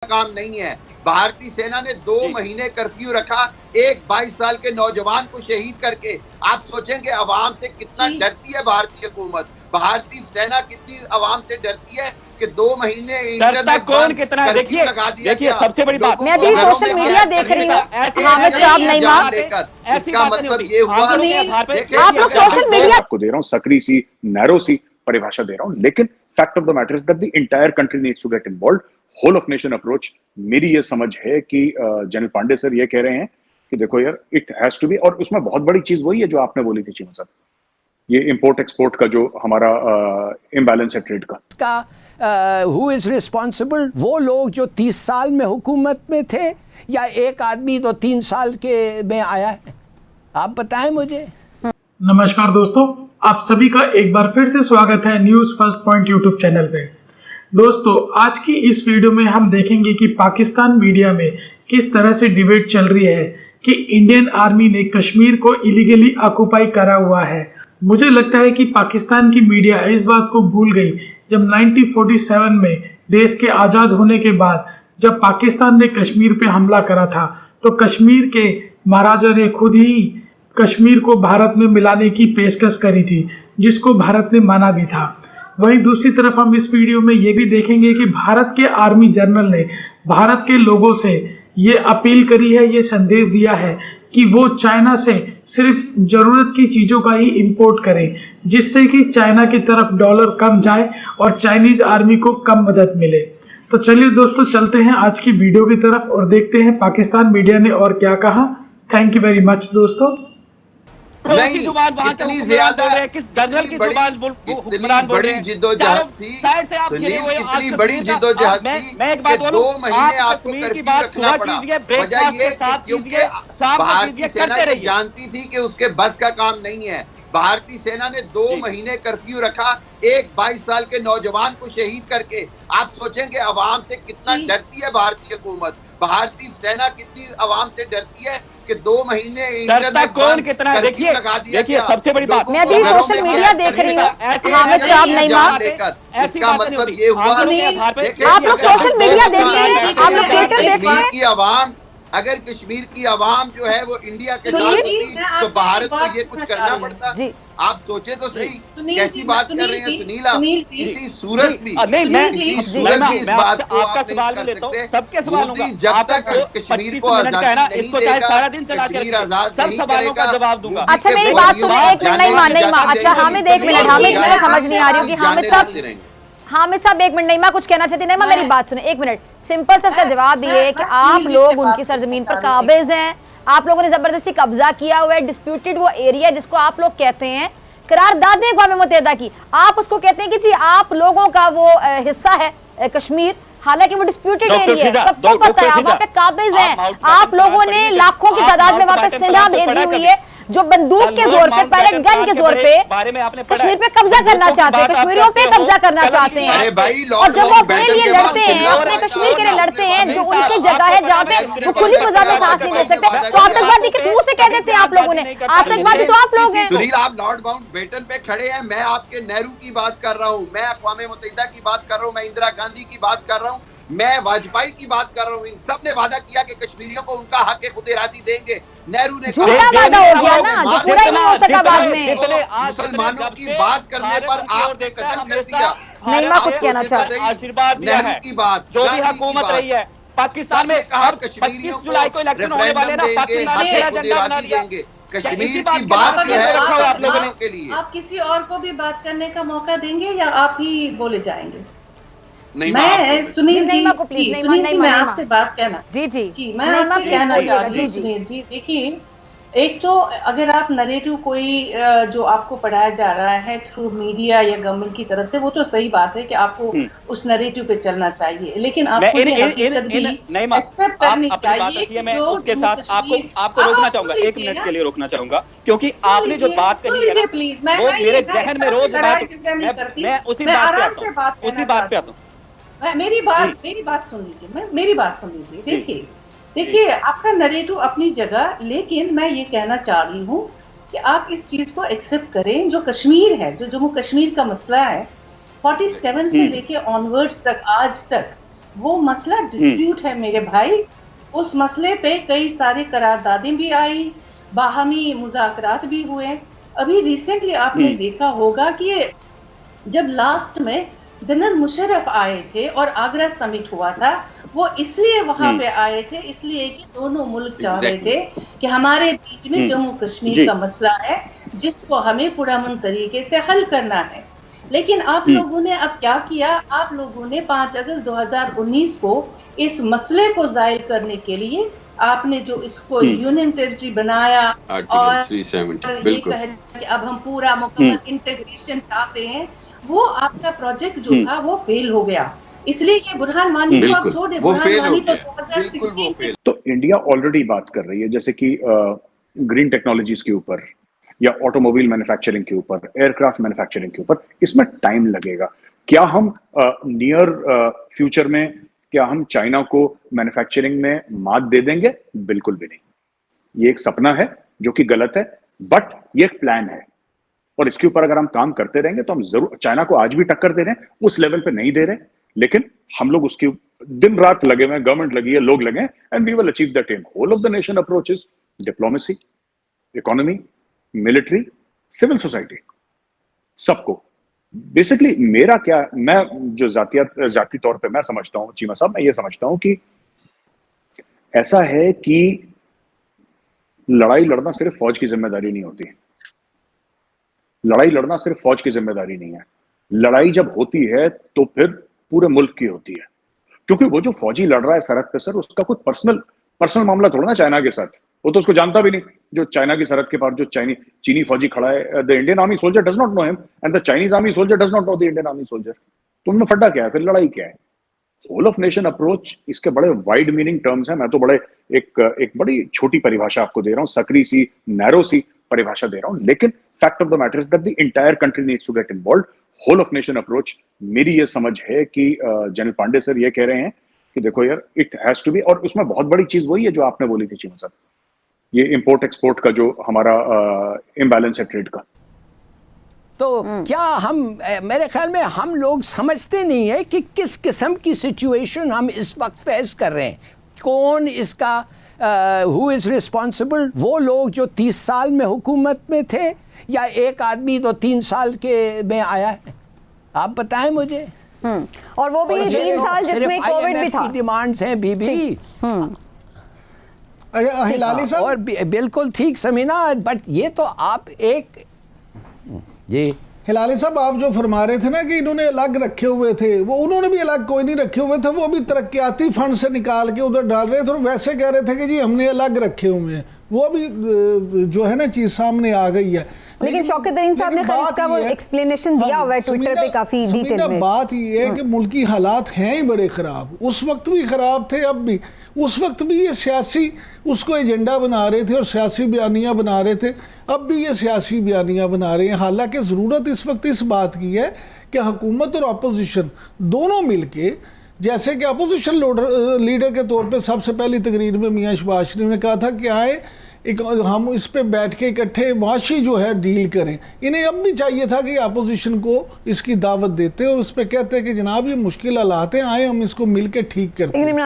काम नहीं है। भारतीय सेना ने 2 महीने कर्फ्यू रखा, एक 22 साल के नौजवान को शहीद करके। आप सोचेंगे अवाम से कितना डरती है भारतीय हुकूमत, भारतीय सेना कितनी अवाम से डरती है कि 2 महीने इंटरनेट कौन कितना है। देखिए सबसे बड़ी बात, मैं भी सोशल मीडिया देख रही हूँ, हामिद साहब नहीं लेकर इसका मतलब ये हुआ आप लोग सोशल मीडिया आपको दे रहा हूँ, सकरी सी नैरो सी परिभाषा दे रहा हूँ, लेकिन fact of the matter is that the entire country needs to get involved, whole of nation approach. मेरी ये समझ है कि जनरल पांडे सर ये कह रहे हैं कि देखो यार इट हैज टू बी, और उसमें बहुत बड़ी चीज वही है जो आपने बोली थी चीमा साहब, ये इंपोर्ट एक्सपोर्ट का जो हमारा इम्बैलेंस है ट्रेड का। Who is responsible? वो लोग जो 30 साल में हुकूमत में थे, या एक आदमी तो 3 साल के में आया है? आप बताएं मुझे। नमस्कार दोस्तों, आप सभी का एक बार फिर से स्वागत है news first point YouTube channel पे। दोस्तों, आज की इस वीडियो में हम देखेंगे कि पाकिस्तान मीडिया में किस तरह से डिबेट चल रही है कि इंडियन आर्मी ने कश्मीर को इलीगली ऑक्युपाई करा हुआ है। मुझे लगता है कि पाकिस्तान की मीडिया इस बात को भूल गई जब 1947 में देश के आज़ाद होने के बाद जब पाकिस्तान ने कश्मीर पे हमला करा था, तो कश्मीर के महाराजा ने खुद ही कश्मीर को भारत में मिलाने की पेशकश करी थी, जिसको भारत ने माना भी था। वहीं दूसरी तरफ हम इस वीडियो में ये भी देखेंगे कि भारत के आर्मी जनरल ने भारत के लोगों से ये अपील करी है, ये संदेश दिया है कि वो चाइना से सिर्फ ज़रूरत की चीज़ों का ही इंपोर्ट करें, जिससे कि चाइना की तरफ डॉलर कम जाए और चाइनीज़ आर्मी को कम मदद मिले। तो चलिए दोस्तों, चलते हैं आज की वीडियो की तरफ और देखते हैं पाकिस्तान मीडिया ने और क्या कहा। थैंक यू वेरी मच दोस्तों। नहीं, इतनी ज्यादा किस जनरल की जुबान हुक्मरान बोल रहे हैं, जिद्दोजहद थी, इतनी बड़ी जिद्दोजहद थी कि 2 महीने आपको कर्फ्यू रखना पड़ा। वजह ये क्योंकि भारतीय सेना ये जानती थी कि उसके बस का काम नहीं है। भारतीय सेना ने 2 महीने कर्फ्यू रखा, एक 22 साल के नौजवान को शहीद करके। आप सोचेंगे अवाम से कितना डरती है भारतीय हुकूमत, भारतीय सेना कितनी अवाम से डरती है कि 2 महीने इंटरनेट कौन कितना है। देखिए सबसे बड़ी बात, मैं भी सोशल मीडिया देख रही हूँ, हामिद साहब नहीं इसका मतलब ये हुआ आप लोग सोशल मीडिया देख रहे हैं, आप लोग ट्विटर देख रहे हैं। की आवाम, अगर कश्मीर की आवाम जो है वो इंडिया के साथ होती तो भारत को ये कुछ करना पड़ता। आप सोचे तो सही, कैसी बात कर रहे हैं सुनील आप। इसी सूरत भी इस बात को आप नहीं कर सकते। मोदी जब तक कश्मीर को आजादी नहीं देगा, कश्मीर आजाद नहीं करेगा, जवाब दूंगा। अच्छा मेरी बात सुनो, एक मिनट नहीं माँ। अच्छा हामिद एक मिनट, हामिद मुझे समझ नहीं आ रही होगी। हामिद साहब एक मिनट, नहीं माँ कुछ कहना चाहती। नहीं माँ मेरी बात सुने एक मिनट। सिंपल से इसका जवाब ये है कि आप लोग उनकी सरजमीन पर काबिज हैं, आप लोगों ने जबरदस्ती कब्जा किया हुआ है। डिस्प्यूटेड वो एरिया जिसको आप लोग कहते हैं, करारदाद है अक़वाम मुत्तहिदा की, आप उसको कहते हैं कि जी आप लोगों का वो हिस्सा है कश्मीर, हालांकि वो डिस्प्यूटेड एरिया है, सबको पता है, आप वहाँ पे काबिज हैं। आप लोगों ने लाखों की तादाद में वहाँ पे सेना भेजी हुई है जो बंदूक के जोर पे, पैलेट गन के जोर पे कश्मीर पे कब्जा करना चाहते हैं, कश्मीरियों पे कब्जा करना चाहते हैं। और जब वो अपने लिए लड़ते हैं, अपने कश्मीर के लिए लड़ते हैं, जो उनकी जगह है जहाँ पे वो खुली फजा में सांस नहीं ले सकते, तो आतंकवादी किस मुंह से कह देते हैं आप लोगों ने? आतंकवादी तो आप लोग हैं। सुनील, आप लॉर्ड माउंटबेटन पे खड़े हैं, मैं आपके नेहरू की बात कर रहा हूँ, मैं अक़वाम मुत्तहिदा की बात कर रहा हूँ, मैं इंदिरा गांधी की बात कर रहा हूँ, मैं वाजपेयी की बात कर रहा हूँ। इन सब ने वादा किया कि कश्मीरियों को उनका हक खुद इरादी देंगे। नेहरू ने झूठा वादा हो गया ना, जो पूरा ही नहीं हो सका बाद में। मुसलमानों की बात करने पर आपने कत्ल कर दिया। नहीं मैं कुछ कहना चाहती हूँ। आशीर्वाद नेहरू की बात, जो भी हुकूमत रही है पाकिस्तान में, कहा 25 जुलाई को इलेक्शन होने वाले ना, पाकिस्तान ने झंडा बना दिया। कश्मीर की बात जो है आप लोगों के लिए, आप किसी और को भी बात करने का मौका देंगे या आप ही बोले जाएंगे? नहीं, मैं सुनील जी, मैं आपसे बात कहना जी मैं आपसे कहना चाह रही हूँ सुनील जी। देखिए, एक तो अगर आप नरेटिव कोई जो आपको पढ़ाया जा रहा है थ्रू मीडिया या गवर्नमेंट की तरफ से, वो तो सही बात है कि आपको उस नरेटिव पे चलना चाहिए, लेकिन आपको ये हकीकत भी एक्सेप्ट करनी चाहिए। मैं उसके साथ आपको रोकना चाहूंगा, 1 मिनट के लिए रोकना चाहूंगा, क्योंकि आपने जो बात कही है प्लीज, वो मेरे जहन में रोज मैं उसी बात पे आता हूँ। मेरी बात सुन लीजिए, मेरी बात सुन लीजिए। देखिए आपका नरेटिव अपनी जगह, लेकिन मैं ये कहना चाह रही हूँ कि आप इस चीज को एक्सेप्ट करें। जो कश्मीर है, जो जम्मू कश्मीर का मसला है, 47 से लेके ऑनवर्ड्स तक आज तक वो मसला डिस्प्यूट है मेरे भाई। उस मसले पे कई सारी करारदादें भी आई, बाहमी मुज़ाकरात भी हुए। अभी रिसेंटली आपने देखा होगा कि जब लास्ट में जनरल मुशर्रफ आए थे और आगरा समिट हुआ था, वो इसलिए वहां पे आए थे इसलिए कि दोनों मुल्क चाह रहे थे कि हमारे बीच में जम्मू कश्मीर का मसला है जिसको हमें पुरअमन तरीके से हल करना है। लेकिन आप लोगों ने अब क्या किया, आप लोगों ने 5 अगस्त 2019 को इस मसले को जाहिर करने के लिए आपने जो इसको यूनियन टेरिटरी बनाया और 370 ये कह कि अब हम पूरा मुकम्मल इंटीग्रेशन चाहते हैं, वो आपका प्रोजेक्ट जो था वो फेल हो गया। इसलिए ये बुरहान वानी को आप छोड़े, बुरहान वानी तो 2016 से तो इंडिया ऑलरेडी बात कर रही है जैसे कि ग्रीन टेक्नोलॉजीज के ऊपर या ऑटोमोबाइल मैन्युफैक्चरिंग के ऊपर, एयरक्राफ्ट मैन्युफैक्चरिंग के ऊपर। इसमें टाइम लगेगा। क्या हम नियर फ्यूचर में क्या हम चाइना को मैन्युफैक्चरिंग में मात दे देंगे? बिल्कुल भी नहीं। ये एक सपना है जो कि गलत है, बट ये एक प्लान है और इसके ऊपर अगर हम काम करते रहेंगे तो हम जरूर, चाइना को आज भी टक्कर दे रहे हैं, उस लेवल पे नहीं दे रहे, लेकिन हम लोग उसकी दिन रात लगे हुए, गवर्नमेंट लगी है, लोग लगे, and we will achieve that aim. Whole of the nation approach is diplomacy, economy, military, civil society, सबको। बेसिकली मेरा क्या, मैं जो जाती तौर पे मैं समझता हूं चीमा साहब, मैं ये समझता हूं कि ऐसा है कि लड़ाई लड़ना सिर्फ फौज की जिम्मेदारी नहीं होती। लड़ाई लड़ना सिर्फ फौज की जिम्मेदारी नहीं है। लड़ाई जब होती है तो फिर पूरे मुल्क की होती है, क्योंकि वो जो फौजी लड़ रहा है सरहद पे सर, उसका कुछ पर्सनल मामला थोड़ा ना चाइना के साथ, वो तो उसको जानता भी नहीं। जो चाइना की सरहद के पार जो चीनी फौजी खड़ा है, the Indian army soldier does not know him and the Chinese army soldier does not know the Indian army soldier. तो उनमें फड्डा क्या है, फिर लड़ाई क्या है? होल ऑफ नेशन अप्रोच, इसके बड़े वाइड मीनिंग टर्म्स हैं। मैं तो बड़े एक बड़ी छोटी परिभाषा आपको दे रहा हूँ, सकरी सी, नैरो सी परिभाषा दे रहा हूँ, लेकिन fact of the matter is that the entire country needs to get involved. Whole of nation approach, मेरी ये समझ है कि जनरल पांडे सर ये कह रहे हैं कि देखो यार, इट हैज टू बी, और उसमें बहुत बड़ी चीज वही है जो आपने बोली थी चीमा साहब, ये इंपोर्ट एक्सपोर्ट का जो हमारा इम्बैलेंस है ट्रेड का। तो क्या हम, मेरे ख्याल में हम लोग समझते नहीं है कि किस किस्म की सिचुएशन हम इस वक्त फेस कर रहे हैं, कौन इसका हु इज रिस्पॉन्सिबल। वो लोग जो 30 साल में हुकूमत में थे या एक आदमी तो 3 साल के में आया है, आप बताएं मुझे। और वो भी 3 साल जिसमें कोविड भी था। डिमांड्स हैं बीबी। हिलाली साहब, और बिल्कुल ठीक समीना, बट ये तो आप एक ये हिलाली साहब आप जो फरमा रहे थे ना कि इन्होंने अलग रखे हुए थे, वो उन्होंने भी अलग कोई नहीं रखे हुए थे, वो भी तरक्याती फंड से निकाल के उधर डाल रहे थे और वैसे कह रहे थे कि जी हमने अलग रखे हुए हैं। वो भी जो है ना चीज सामने आ गई है। लेकिन शौकत तरीन साहब ने खैर इसका वो एक्सप्लेनेशन दिया हुआ है ट्विटर पे काफी डिटेल में। बात ये है कि मुल्की हालात हैं ही बड़े खराब, उस वक्त भी खराब थे, अब भी। उस वक्त भी ये सियासी उसको एजेंडा बना रहे थे और सियासी बयानियां बना रहे थे, अब भी ये सियासी बयानियां बना रहे हैं। हालांकि ज़रूरत इस वक्त इस बात की है कि हुकूमत और अपोजिशन दोनों मिलके, जैसे कि अपोजिशन लीडर के तौर पे सबसे पहली तकरीर में मियां शहबाज शरीफ ने कहा था कि आए हम इस पे बैठ के इकट्ठे माशी जो है डील करें। इन्हें अब भी चाहिए था कि अपोजिशन को इसकी दावत देते और उस पे कहते कि जनाब ये मुश्किल हालात हैं, आए हम इसको मिल के ठीक करते हैं।